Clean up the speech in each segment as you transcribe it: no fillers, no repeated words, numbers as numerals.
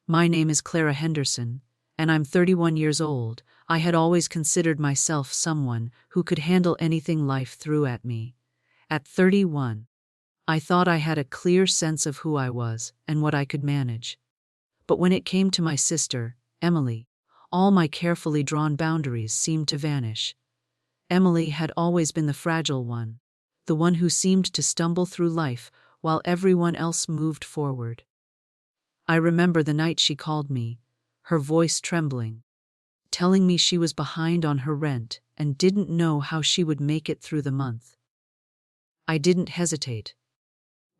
My name is Clara Henderson, and I'm 31 years old. I had always considered myself someone who could handle anything life threw at me. At 31, I thought I had a clear sense of who I was and what I could manage. But when it came to my sister, Emily, all my carefully drawn boundaries seemed to vanish. Emily had always been the fragile one, the one who seemed to stumble through life while everyone else moved forward. I remember the night she called me, her voice trembling, telling me she was behind on her rent and didn't know how she would make it through the month. I didn't hesitate.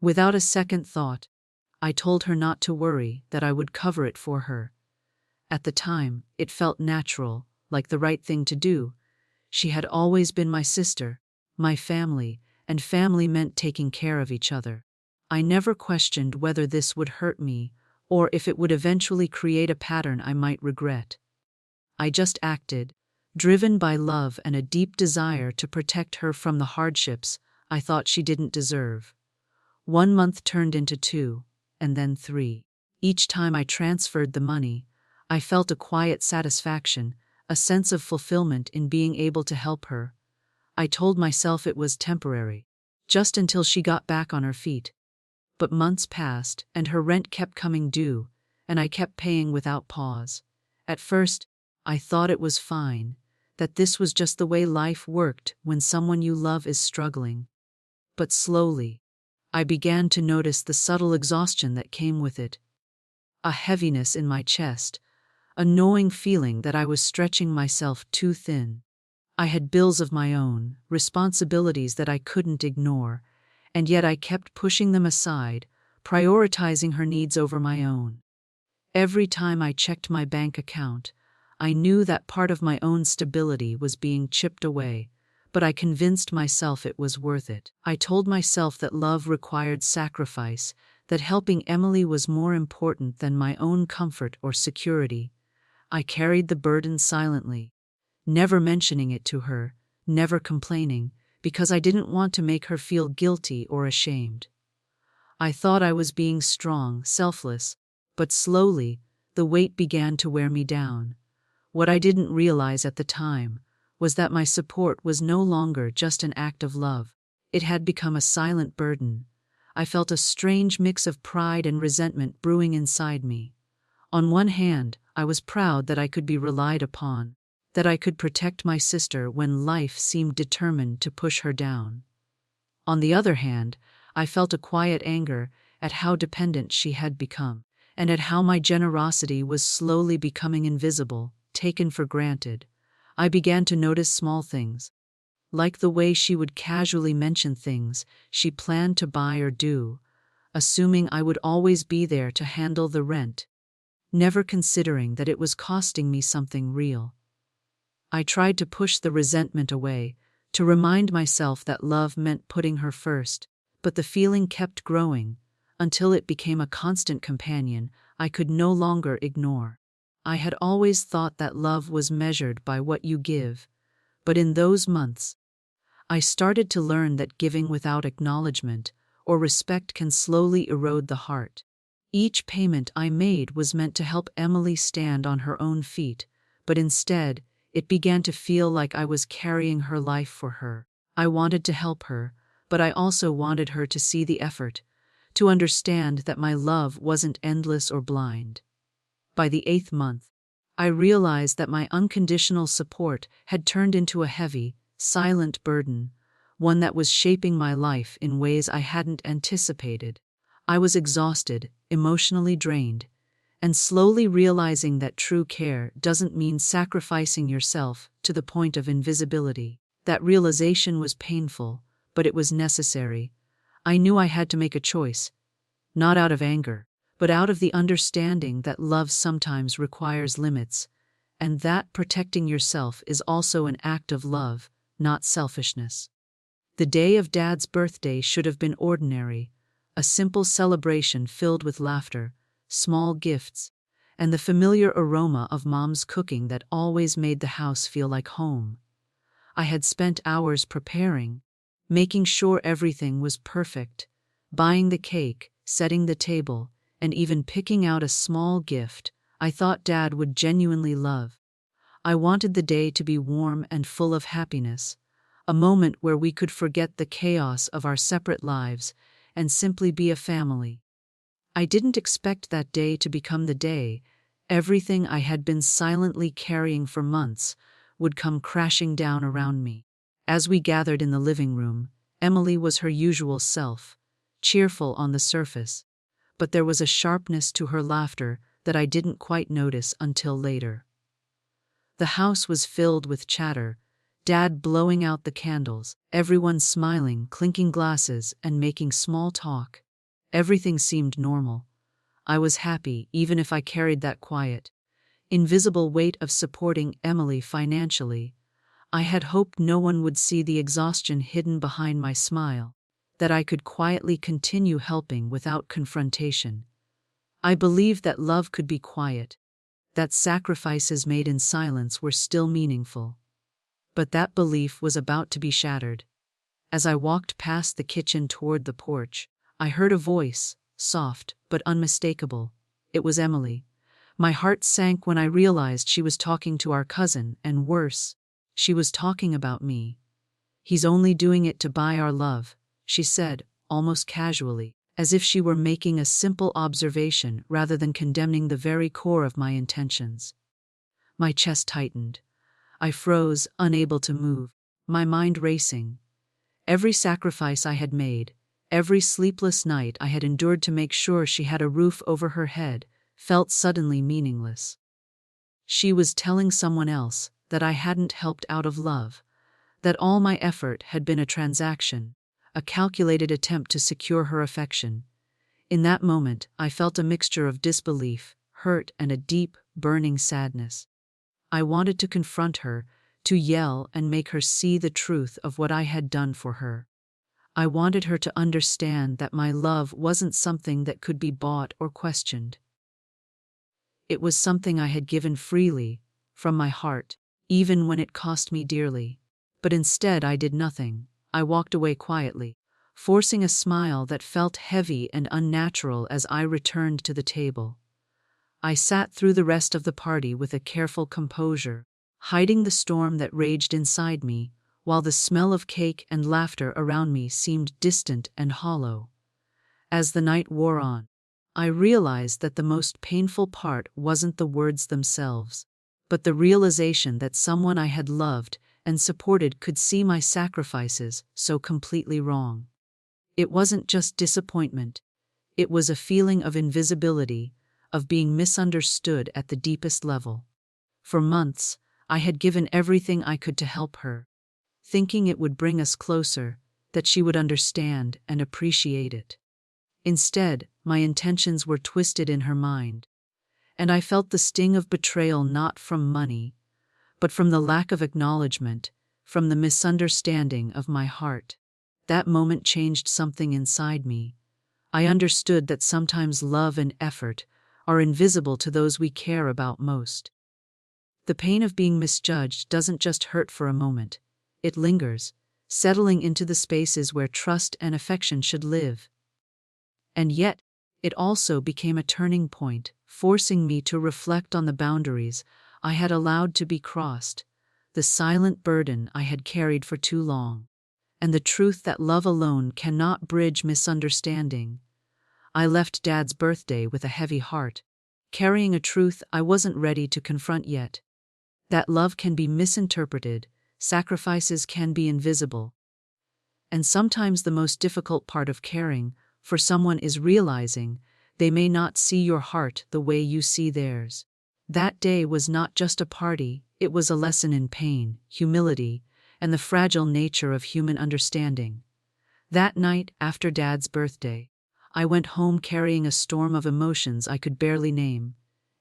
Without a second thought, I told her not to worry, that I would cover it for her. At the time, it felt natural, like the right thing to do. She had always been my sister, my family, and family meant taking care of each other. I never questioned whether this would hurt me or if it would eventually create a pattern I might regret. I just acted, driven by love and a deep desire to protect her from the hardships I thought she didn't deserve. 1 month turned into 2, and then 3. Each time I transferred the money, I felt a quiet satisfaction, a sense of fulfillment in being able to help her. I told myself it was temporary, just until she got back on her feet. But months passed, and her rent kept coming due, and I kept paying without pause. At first, I thought it was fine, that this was just the way life worked when someone you love is struggling. But slowly, I began to notice the subtle exhaustion that came with it. A heaviness in my chest, a gnawing feeling that I was stretching myself too thin. I had bills of my own, responsibilities that I couldn't ignore, and yet I kept pushing them aside, prioritizing her needs over my own. Every time I checked my bank account, I knew that part of my own stability was being chipped away, but I convinced myself it was worth it. I told myself that love required sacrifice, that helping Emily was more important than my own comfort or security. I carried the burden silently, never mentioning it to her, never complaining, because I didn't want to make her feel guilty or ashamed. I thought I was being strong, selfless, but slowly, the weight began to wear me down. What I didn't realize at the time was that my support was no longer just an act of love. It had become a silent burden. I felt a strange mix of pride and resentment brewing inside me. On one hand, I was proud that I could be relied upon, that I could protect my sister when life seemed determined to push her down. On the other hand, I felt a quiet anger at how dependent she had become, and at how my generosity was slowly becoming invisible, taken for granted. I began to notice small things, like the way she would casually mention things she planned to buy or do, assuming I would always be there to handle the rent, never considering that it was costing me something real. I tried to push the resentment away, to remind myself that love meant putting her first, but the feeling kept growing, until it became a constant companion I could no longer ignore. I had always thought that love was measured by what you give, but in those months, I started to learn that giving without acknowledgement or respect can slowly erode the heart. Each payment I made was meant to help Emily stand on her own feet, but instead, it began to feel like I was carrying her life for her. I wanted to help her, but I also wanted her to see the effort, to understand that my love wasn't endless or blind. By the 8th month, I realized that my unconditional support had turned into a heavy, silent burden, one that was shaping my life in ways I hadn't anticipated. I was exhausted, emotionally drained, and slowly realizing that true care doesn't mean sacrificing yourself to the point of invisibility. That realization was painful, but it was necessary. I knew I had to make a choice, not out of anger, but out of the understanding that love sometimes requires limits, and that protecting yourself is also an act of love, not selfishness. The day of Dad's birthday should have been ordinary, a simple celebration filled with laughter, small gifts, and the familiar aroma of Mom's cooking that always made the house feel like home. I had spent hours preparing, making sure everything was perfect, buying the cake, setting the table, and even picking out a small gift I thought Dad would genuinely love. I wanted the day to be warm and full of happiness, a moment where we could forget the chaos of our separate lives and simply be a family. I didn't expect that day to become the day everything I had been silently carrying for months would come crashing down around me. As we gathered in the living room, Emily was her usual self, cheerful on the surface, but there was a sharpness to her laughter that I didn't quite notice until later. The house was filled with chatter, Dad blowing out the candles, everyone smiling, clinking glasses, and making small talk. Everything seemed normal. I was happy, even if I carried that quiet, invisible weight of supporting Emily financially. I had hoped no one would see the exhaustion hidden behind my smile, that I could quietly continue helping without confrontation. I believed that love could be quiet, that sacrifices made in silence were still meaningful. But that belief was about to be shattered. As I walked past the kitchen toward the porch, I heard a voice, soft but unmistakable. It was Emily. My heart sank when I realized she was talking to our cousin, and worse, she was talking about me. "He's only doing it to buy our love," she said, almost casually, as if she were making a simple observation rather than condemning the very core of my intentions. My chest tightened. I froze, unable to move, my mind racing. Every sacrifice I had made, every sleepless night I had endured to make sure she had a roof over her head, felt suddenly meaningless. She was telling someone else that I hadn't helped out of love, that all my effort had been a transaction, a calculated attempt to secure her affection. In that moment, I felt a mixture of disbelief, hurt, and a deep, burning sadness. I wanted to confront her, to yell and make her see the truth of what I had done for her. I wanted her to understand that my love wasn't something that could be bought or questioned. It was something I had given freely, from my heart, even when it cost me dearly. But instead I did nothing. I walked away quietly, forcing a smile that felt heavy and unnatural as I returned to the table. I sat through the rest of the party with a careful composure, hiding the storm that raged inside me, while the smell of cake and laughter around me seemed distant and hollow. As the night wore on, I realized that the most painful part wasn't the words themselves, but the realization that someone I had loved and supported could see my sacrifices so completely wrong. It wasn't just disappointment, it was a feeling of invisibility, of being misunderstood at the deepest level. For months, I had given everything I could to help her, thinking it would bring us closer, that she would understand and appreciate it. Instead, my intentions were twisted in her mind, and I felt the sting of betrayal not from money, but from the lack of acknowledgement, from the misunderstanding of my heart. That moment changed something inside me. I understood that sometimes love and effort are invisible to those we care about most. The pain of being misjudged doesn't just hurt for a moment, it lingers, settling into the spaces where trust and affection should live. And yet, it also became a turning point, forcing me to reflect on the boundaries I had allowed to be crossed, the silent burden I had carried for too long, and the truth that love alone cannot bridge misunderstanding. I left Dad's birthday with a heavy heart, carrying a truth I wasn't ready to confront yet. That love can be misinterpreted, sacrifices can be invisible. And sometimes the most difficult part of caring for someone is realizing they may not see your heart the way you see theirs. That day was not just a party, it was a lesson in pain, humility, and the fragile nature of human understanding. That night, after Dad's birthday, I went home carrying a storm of emotions I could barely name.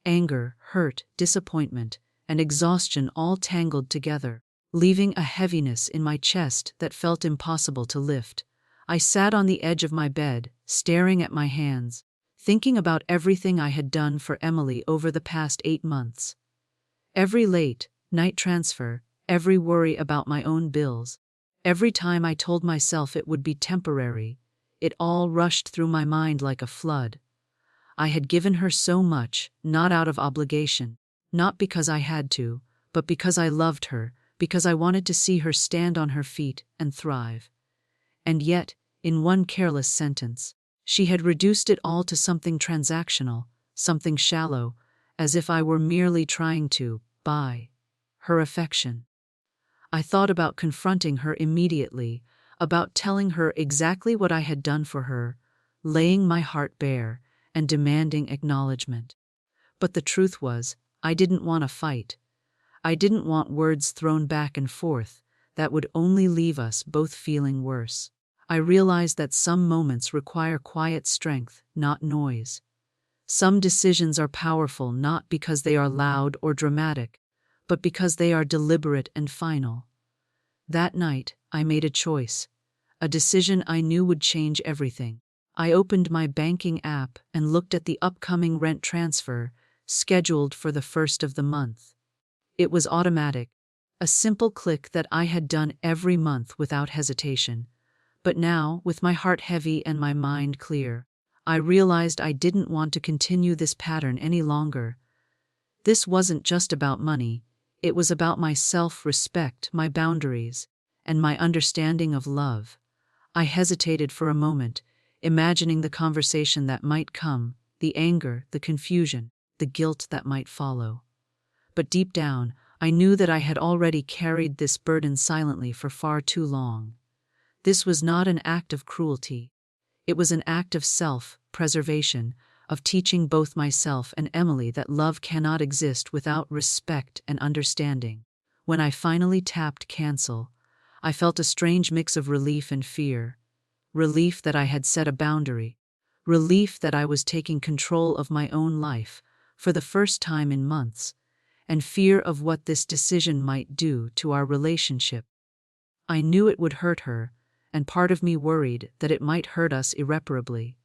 Anger, hurt, disappointment, and exhaustion all tangled together, leaving a heaviness in my chest that felt impossible to lift. I sat on the edge of my bed, staring at my hands, thinking about everything I had done for Emily over the past 8 months. Every late night transfer, every worry about my own bills, every time I told myself it would be temporary, it all rushed through my mind like a flood. I had given her so much, not out of obligation, not because I had to, but because I loved her, because I wanted to see her stand on her feet and thrive. And yet, in one careless sentence, she had reduced it all to something transactional, something shallow, as if I were merely trying to buy her affection. I thought about confronting her immediately, about telling her exactly what I had done for her, laying my heart bare, and demanding acknowledgement. But the truth was, I didn't want a fight. I didn't want words thrown back and forth that would only leave us both feeling worse. I realized that some moments require quiet strength, not noise. Some decisions are powerful not because they are loud or dramatic, but because they are deliberate and final. That night, I made a choice, a decision I knew would change everything. I opened my banking app and looked at the upcoming rent transfer, scheduled for the first of the month. It was automatic, a simple click that I had done every month without hesitation. But now, with my heart heavy and my mind clear, I realized I didn't want to continue this pattern any longer. This wasn't just about money, it was about my self-respect, my boundaries, and my understanding of love. I hesitated for a moment, imagining the conversation that might come, the anger, the confusion, the guilt that might follow. But deep down, I knew that I had already carried this burden silently for far too long. This was not an act of cruelty. It was an act of self-preservation, of teaching both myself and Emily that love cannot exist without respect and understanding. When I finally tapped cancel, I felt a strange mix of relief and fear. Relief that I had set a boundary. Relief that I was taking control of my own life, for the first time in months. And fear of what this decision might do to our relationship. I knew it would hurt her, and part of me worried that it might hurt us irreparably.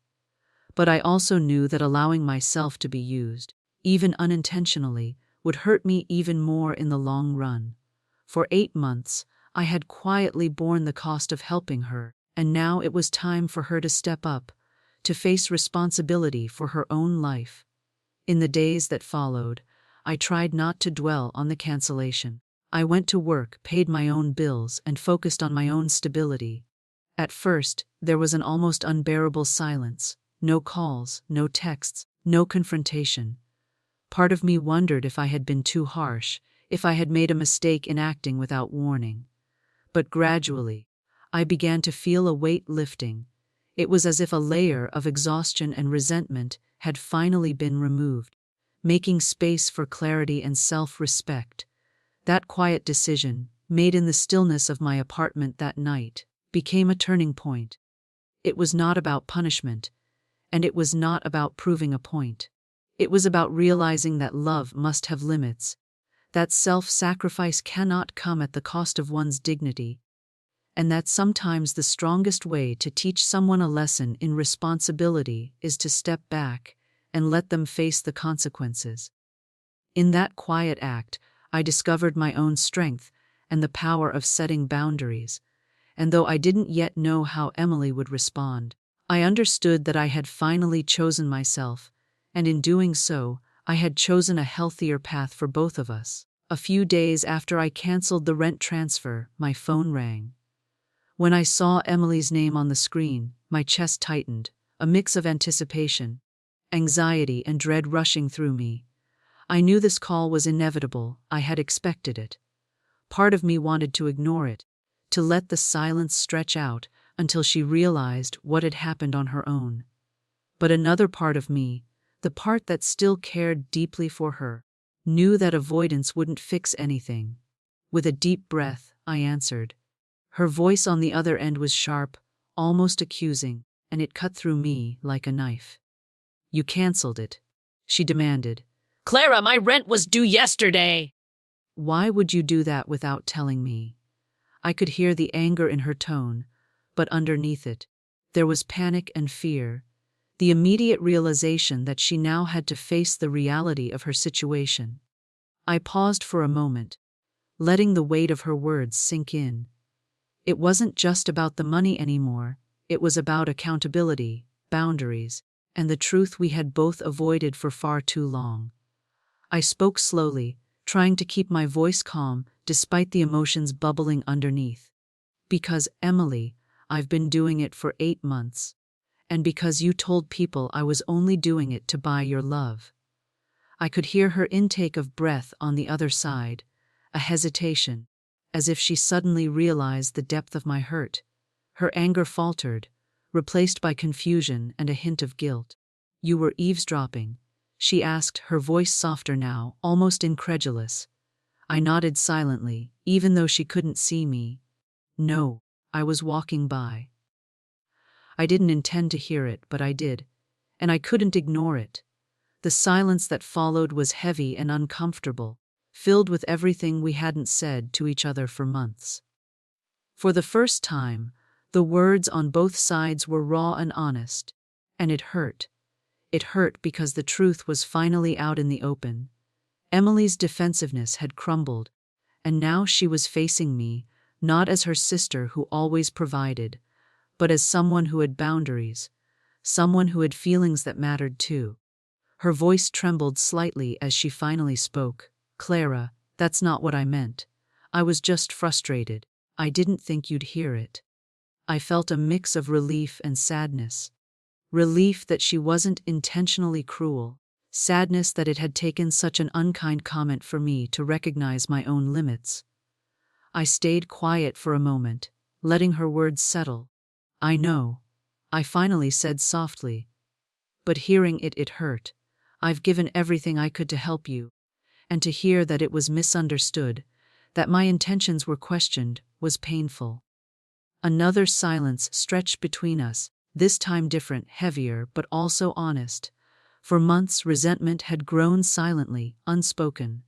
But I also knew that allowing myself to be used, even unintentionally, would hurt me even more in the long run. For 8 months, I had quietly borne the cost of helping her, and now it was time for her to step up, to face responsibility for her own life. In the days that followed, I tried not to dwell on the cancellation. I went to work, paid my own bills, and focused on my own stability. At first, there was an almost unbearable silence. No calls, no texts, no confrontation. Part of me wondered if I had been too harsh, if I had made a mistake in acting without warning. But gradually, I began to feel a weight lifting. It was as if a layer of exhaustion and resentment had finally been removed, making space for clarity and self-respect. That quiet decision, made in the stillness of my apartment that night, became a turning point. It was not about punishment, and it was not about proving a point. It was about realizing that love must have limits, that self-sacrifice cannot come at the cost of one's dignity, and that sometimes the strongest way to teach someone a lesson in responsibility is to step back and let them face the consequences. In that quiet act, I discovered my own strength and the power of setting boundaries, and though I didn't yet know how Emily would respond, I understood that I had finally chosen myself, and in doing so, I had chosen a healthier path for both of us. A few days after I canceled the rent transfer, my phone rang. When I saw Emily's name on the screen, my chest tightened, a mix of anticipation, anxiety, and dread rushing through me. I knew this call was inevitable, I had expected it. Part of me wanted to ignore it, to let the silence stretch out until she realized what had happened on her own. But another part of me, the part that still cared deeply for her, knew that avoidance wouldn't fix anything. With a deep breath, I answered. Her voice on the other end was sharp, almost accusing, and it cut through me like a knife. "You canceled it," she demanded. "Clara, my rent was due yesterday." "Why would you do that without telling me?" I could hear the anger in her tone, but underneath it, there was panic and fear, the immediate realization that she now had to face the reality of her situation. I paused for a moment, letting the weight of her words sink in. It wasn't just about the money anymore, it was about accountability, boundaries, and the truth we had both avoided for far too long. I spoke slowly, trying to keep my voice calm despite the emotions bubbling underneath. Because, Emily, I've been doing it for 8 months. And because you told people I was only doing it to buy your love. I could hear her intake of breath on the other side, a hesitation, as if she suddenly realized the depth of my hurt. Her anger faltered, replaced by confusion and a hint of guilt. You were eavesdropping, she asked, her voice softer now, almost incredulous. I nodded silently, even though she couldn't see me. No, I was walking by. I didn't intend to hear it, but I did, and I couldn't ignore it. The silence that followed was heavy and uncomfortable, filled with everything we hadn't said to each other for months. For the first time, the words on both sides were raw and honest, and it hurt. It hurt because the truth was finally out in the open. Emily's defensiveness had crumbled, and now she was facing me, not as her sister who always provided, but as someone who had boundaries, someone who had feelings that mattered too. Her voice trembled slightly as she finally spoke. Clara, that's not what I meant. I was just frustrated. I didn't think you'd hear it. I felt a mix of relief and sadness. Relief that she wasn't intentionally cruel. Sadness that it had taken such an unkind comment for me to recognize my own limits. I stayed quiet for a moment, letting her words settle. I know, I finally said softly. But hearing it hurt. I've given everything I could to help you, and to hear that it was misunderstood, that my intentions were questioned, was painful. Another silence stretched between us, this time different, heavier, but also honest. For months resentment had grown silently, unspoken.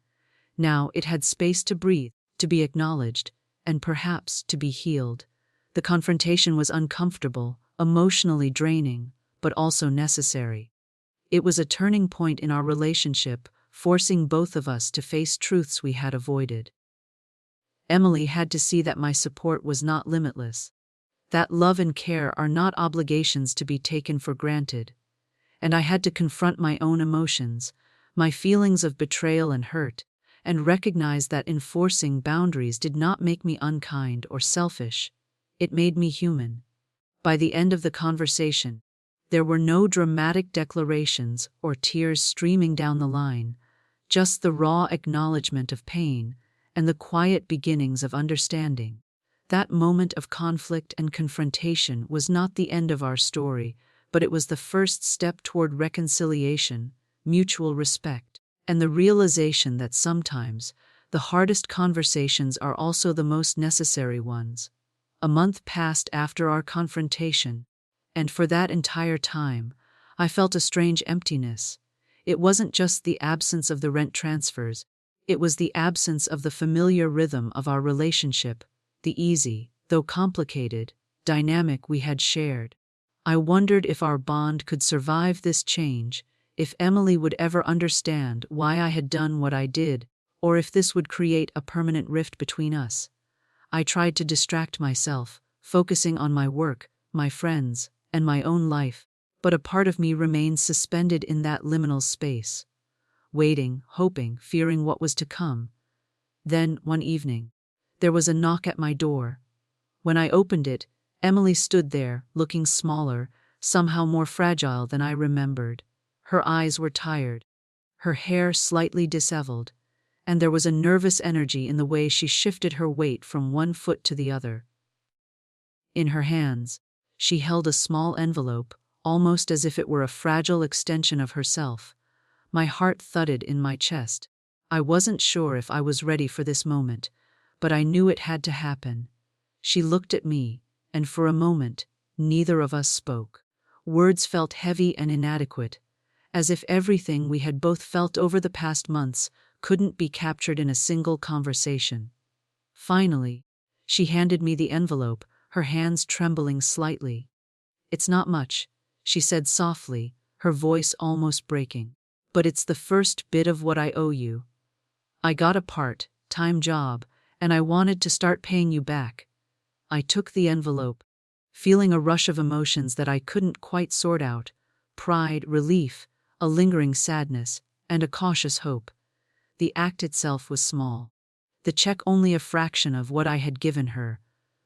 Now it had space to breathe, to be acknowledged, and perhaps to be healed. The confrontation was uncomfortable, emotionally draining, but also necessary. It was a turning point in our relationship, forcing both of us to face truths we had avoided. Emily had to see that my support was not limitless, that love and care are not obligations to be taken for granted, and I had to confront my own emotions, my feelings of betrayal and hurt, and recognize that enforcing boundaries did not make me unkind or selfish. It made me human. By the end of the conversation, there were no dramatic declarations or tears streaming down the line, just the raw acknowledgement of pain and the quiet beginnings of understanding. That moment of conflict and confrontation was not the end of our story, but it was the first step toward reconciliation, mutual respect, and the realization that sometimes the hardest conversations are also the most necessary ones. A month passed after our confrontation, and for that entire time, I felt a strange emptiness. It wasn't just the absence of the rent transfers, it was the absence of the familiar rhythm of our relationship, the easy, though complicated, dynamic we had shared. I wondered if our bond could survive this change, if Emily would ever understand why I had done what I did, or if this would create a permanent rift between us. I tried to distract myself, focusing on my work, my friends, and my own life, but a part of me remained suspended in that liminal space, waiting, hoping, fearing what was to come. Then, one evening, there was a knock at my door. When I opened it, Emily stood there, looking smaller, somehow more fragile than I remembered. Her eyes were tired, her hair slightly disheveled, and there was a nervous energy in the way she shifted her weight from one foot to the other. In her hands, she held a small envelope, almost as if it were a fragile extension of herself. My heart thudded in my chest. I wasn't sure if I was ready for this moment, but I knew it had to happen. She looked at me, and for a moment, neither of us spoke. Words felt heavy and inadequate, as if everything we had both felt over the past months couldn't be captured in a single conversation. Finally, she handed me the envelope, her hands trembling slightly. "It's not much," she said softly, her voice almost breaking. "But it's the first bit of what I owe you. I got a part-time job, and I wanted to start paying you back." I took the envelope, feeling a rush of emotions that I couldn't quite sort out, pride, relief, a lingering sadness, and a cautious hope. The act itself was small. The check only a fraction of what I had given her,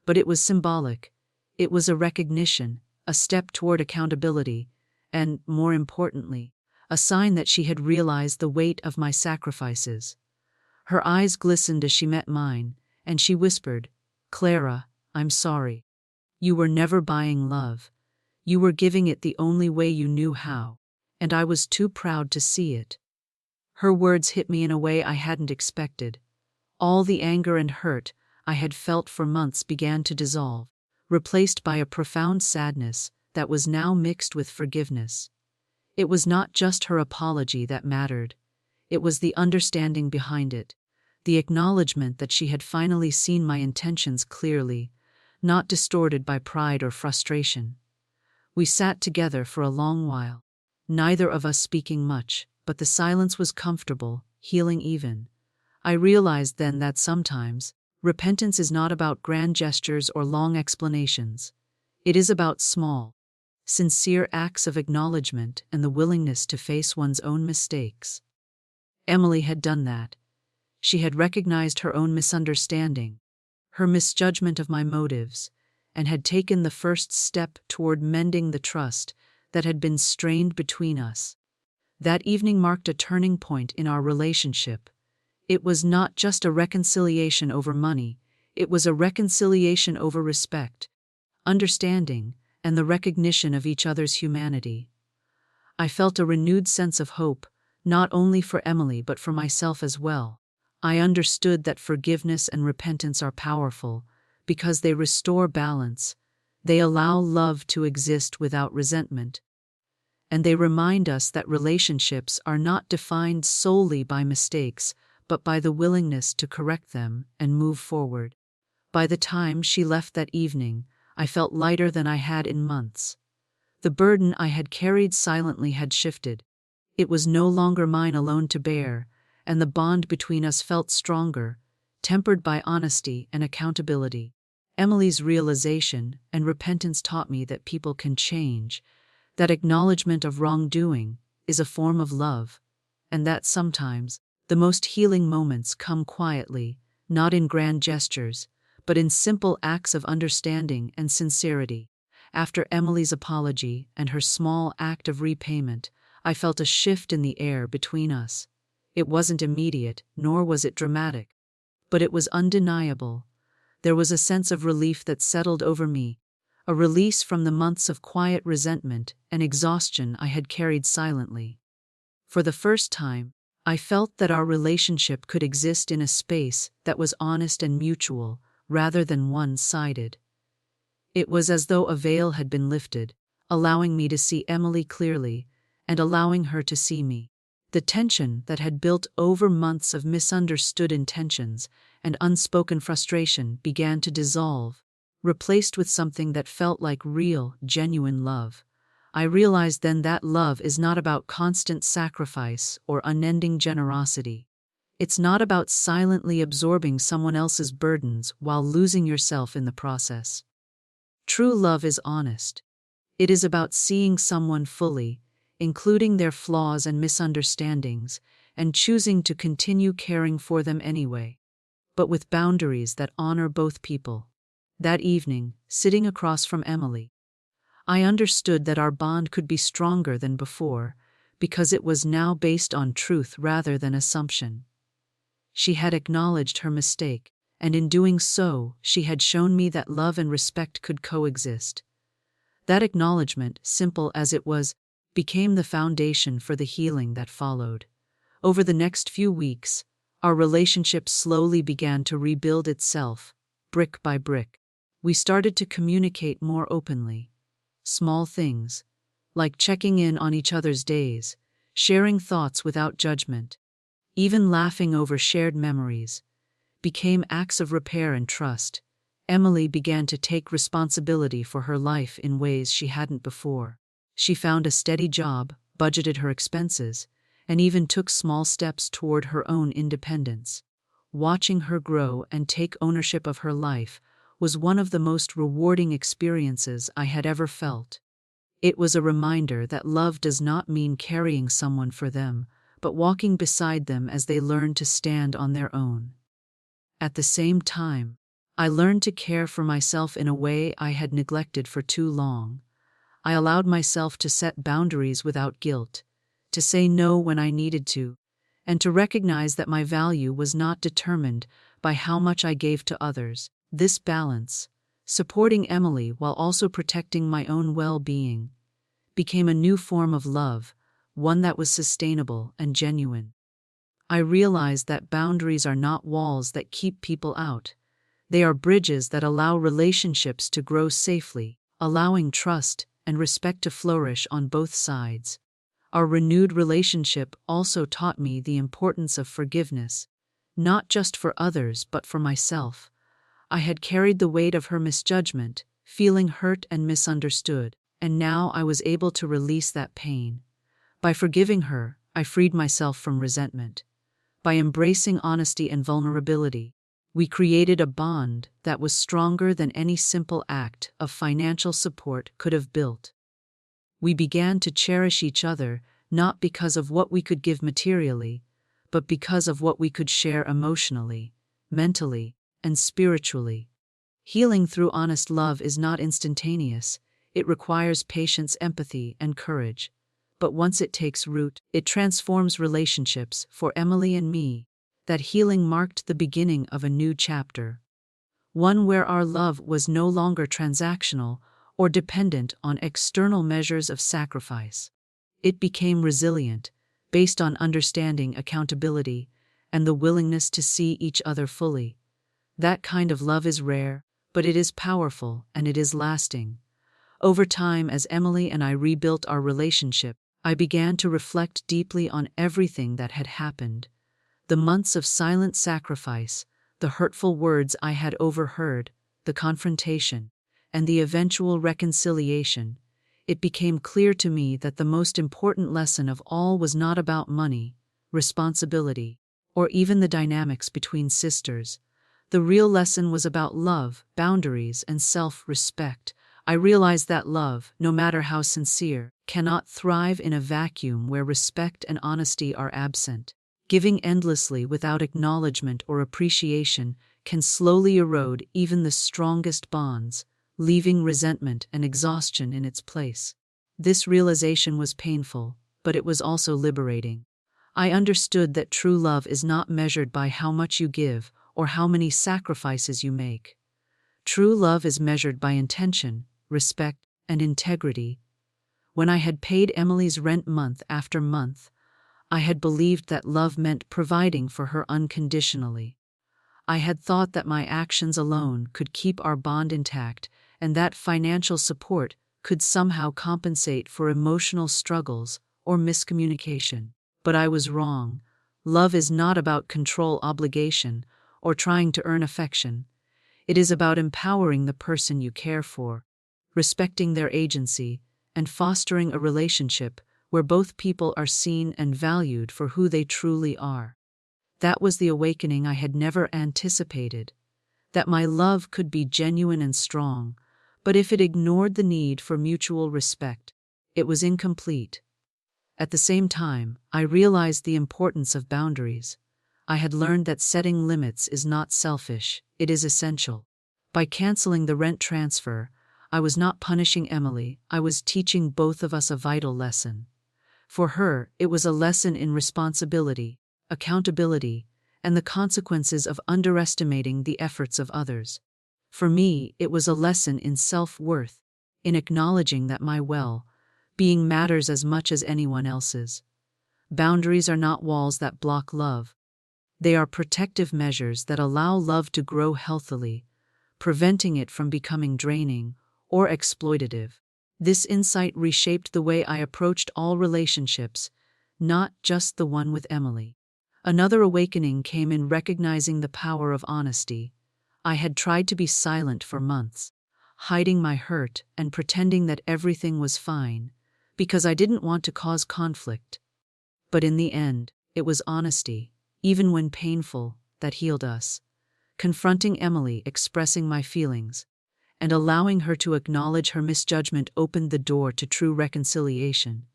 but it was symbolic. It was a recognition, a step toward accountability, and, more importantly, a sign that she had realized the weight of my sacrifices. Her eyes glistened as she met mine, and she whispered, "Clara, I'm sorry. You were never buying love. You were giving it the only way you knew how, and I was too proud to see it." Her words hit me in a way I hadn't expected. All the anger and hurt I had felt for months began to dissolve, replaced by a profound sadness that was now mixed with forgiveness. It was not just her apology that mattered. It was the understanding behind it, the acknowledgement that she had finally seen my intentions clearly, not distorted by pride or frustration. We sat together for a long while, neither of us speaking much, but the silence was comfortable, healing even. I realized then that sometimes, repentance is not about grand gestures or long explanations. It is about small, sincere acts of acknowledgement and the willingness to face one's own mistakes. Emily had done that. She had recognized her own misunderstanding, her misjudgment of my motives, and had taken the first step toward mending the trust that had been strained between us. That evening marked a turning point in our relationship. It was not just a reconciliation over money, it was a reconciliation over respect, understanding, and the recognition of each other's humanity. I felt a renewed sense of hope, not only for Emily but for myself as well. I understood that forgiveness and repentance are powerful because they restore balance, they allow love to exist without resentment, and they remind us that relationships are not defined solely by mistakes, but by the willingness to correct them and move forward. By the time she left that evening, I felt lighter than I had in months. The burden I had carried silently had shifted. It was no longer mine alone to bear, and the bond between us felt stronger, tempered by honesty and accountability. Emily's realization and repentance taught me that people can change, that acknowledgement of wrongdoing is a form of love, and that sometimes the most healing moments come quietly, not in grand gestures, but in simple acts of understanding and sincerity. After Emily's apology and her small act of repayment, I felt a shift in the air between us. It wasn't immediate, nor was it dramatic, but it was undeniable. There was a sense of relief that settled over me, a release from the months of quiet resentment and exhaustion I had carried silently. For the first time, I felt that our relationship could exist in a space that was honest and mutual, rather than one-sided. It was as though a veil had been lifted, allowing me to see Emily clearly, and allowing her to see me. The tension that had built over months of misunderstood intentions and unspoken frustration began to dissolve, replaced with something that felt like real, genuine love. I realized then that love is not about constant sacrifice or unending generosity. It's not about silently absorbing someone else's burdens while losing yourself in the process. True love is honest. It is about seeing someone fully, including their flaws and misunderstandings, and choosing to continue caring for them anyway, but with boundaries that honor both people. That evening, sitting across from Emily, I understood that our bond could be stronger than before, because it was now based on truth rather than assumption. She had acknowledged her mistake, and in doing so, she had shown me that love and respect could coexist. That acknowledgement, simple as it was, became the foundation for the healing that followed. Over the next few weeks, our relationship slowly began to rebuild itself, brick by brick. We started to communicate more openly. Small things, like checking in on each other's days, sharing thoughts without judgment, even laughing over shared memories, became acts of repair and trust. Emily began to take responsibility for her life in ways she hadn't before. She found a steady job, budgeted her expenses, and even took small steps toward her own independence. Watching her grow and take ownership of her life was one of the most rewarding experiences I had ever felt. It was a reminder that love does not mean carrying someone for them, but walking beside them as they learn to stand on their own. At the same time, I learned to care for myself in a way I had neglected for too long. I allowed myself to set boundaries without guilt, to say no when I needed to, and to recognize that my value was not determined by how much I gave to others. This balance, supporting Emily while also protecting my own well-being, became a new form of love, one that was sustainable and genuine. I realized that boundaries are not walls that keep people out. They are bridges that allow relationships to grow safely, allowing trust and respect to flourish on both sides. Our renewed relationship also taught me the importance of forgiveness, not just for others but for myself. I had carried the weight of her misjudgment, feeling hurt and misunderstood, and now I was able to release that pain. By forgiving her, I freed myself from resentment. By embracing honesty and vulnerability, we created a bond that was stronger than any simple act of financial support could have built. We began to cherish each other not because of what we could give materially, but because of what we could share emotionally, mentally, and spiritually. Healing through honest love is not instantaneous. It requires patience, empathy, and courage. But once it takes root, it transforms relationships. For Emily and me, that healing marked the beginning of a new chapter. One where our love was no longer transactional or dependent on external measures of sacrifice. It became resilient, based on understanding, accountability, and the willingness to see each other fully. That kind of love is rare, but it is powerful and it is lasting. Over time, as Emily and I rebuilt our relationship, I began to reflect deeply on everything that had happened. The months of silent sacrifice, the hurtful words I had overheard, the confrontation, and the eventual reconciliation. It became clear to me that the most important lesson of all was not about money, responsibility, or even the dynamics between sisters. The real lesson was about love, boundaries, and self-respect. I realized that love, no matter how sincere, cannot thrive in a vacuum where respect and honesty are absent. Giving endlessly without acknowledgement or appreciation can slowly erode even the strongest bonds, leaving resentment and exhaustion in its place. This realization was painful, but it was also liberating. I understood that true love is not measured by how much you give or how many sacrifices you make. True love is measured by intention, respect, and integrity. When I had paid Emily's rent month after month, I had believed that love meant providing for her unconditionally. I had thought that my actions alone could keep our bond intact and that financial support could somehow compensate for emotional struggles or miscommunication. But I was wrong. Love is not about control, obligation, or trying to earn affection. It is about empowering the person you care for, respecting their agency, and fostering a relationship where both people are seen and valued for who they truly are. That was the awakening I had never anticipated, that my love could be genuine and strong, but if it ignored the need for mutual respect, it was incomplete. At the same time, I realized the importance of boundaries. I had learned that setting limits is not selfish, it is essential. By canceling the rent transfer, I was not punishing Emily, I was teaching both of us a vital lesson. For her, it was a lesson in responsibility, accountability, and the consequences of underestimating the efforts of others. For me, it was a lesson in self-worth, in acknowledging that my well-being matters as much as anyone else's. Boundaries are not walls that block love. They are protective measures that allow love to grow healthily, preventing it from becoming draining or exploitative. This insight reshaped the way I approached all relationships, not just the one with Emily. Another awakening came in recognizing the power of honesty. I had tried to be silent for months, hiding my hurt and pretending that everything was fine, because I didn't want to cause conflict. But in the end, it was honesty, even when painful, that healed us. Confronting Emily, expressing my feelings, and allowing her to acknowledge her misjudgment opened the door to true reconciliation.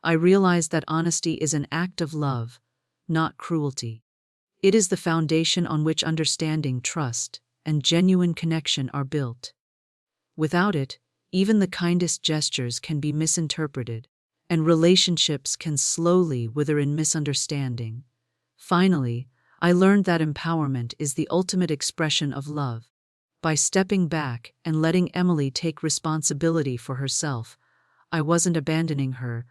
I realized that honesty is an act of love, not cruelty. It is the foundation on which understanding, trust, and genuine connection are built. Without it, even the kindest gestures can be misinterpreted, and relationships can slowly wither in misunderstanding. Finally, I learned that empowerment is the ultimate expression of love. By stepping back and letting Emily take responsibility for herself, I wasn't abandoning her,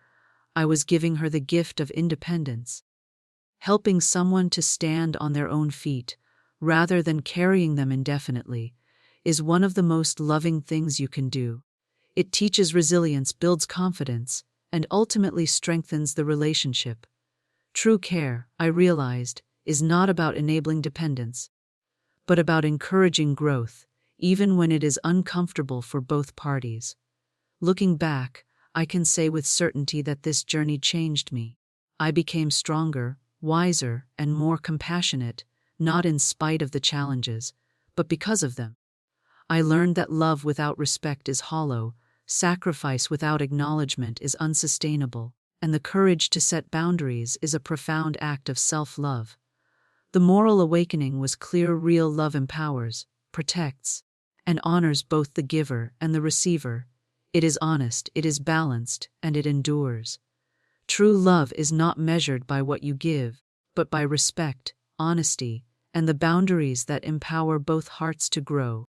I was giving her the gift of independence. Helping someone to stand on their own feet, rather than carrying them indefinitely, is one of the most loving things you can do. It teaches resilience, builds confidence, and ultimately strengthens the relationship. True care, I realized, is not about enabling dependence, but about encouraging growth, even when it is uncomfortable for both parties. Looking back, I can say with certainty that this journey changed me. I became stronger, wiser, and more compassionate, not in spite of the challenges, but because of them. I learned that love without respect is hollow, sacrifice without acknowledgement is unsustainable, and the courage to set boundaries is a profound act of self-love. The moral awakening was clear: real love empowers, protects, and honors both the giver and the receiver. It is honest, it is balanced, and it endures. True love is not measured by what you give, but by respect, honesty, and the boundaries that empower both hearts to grow.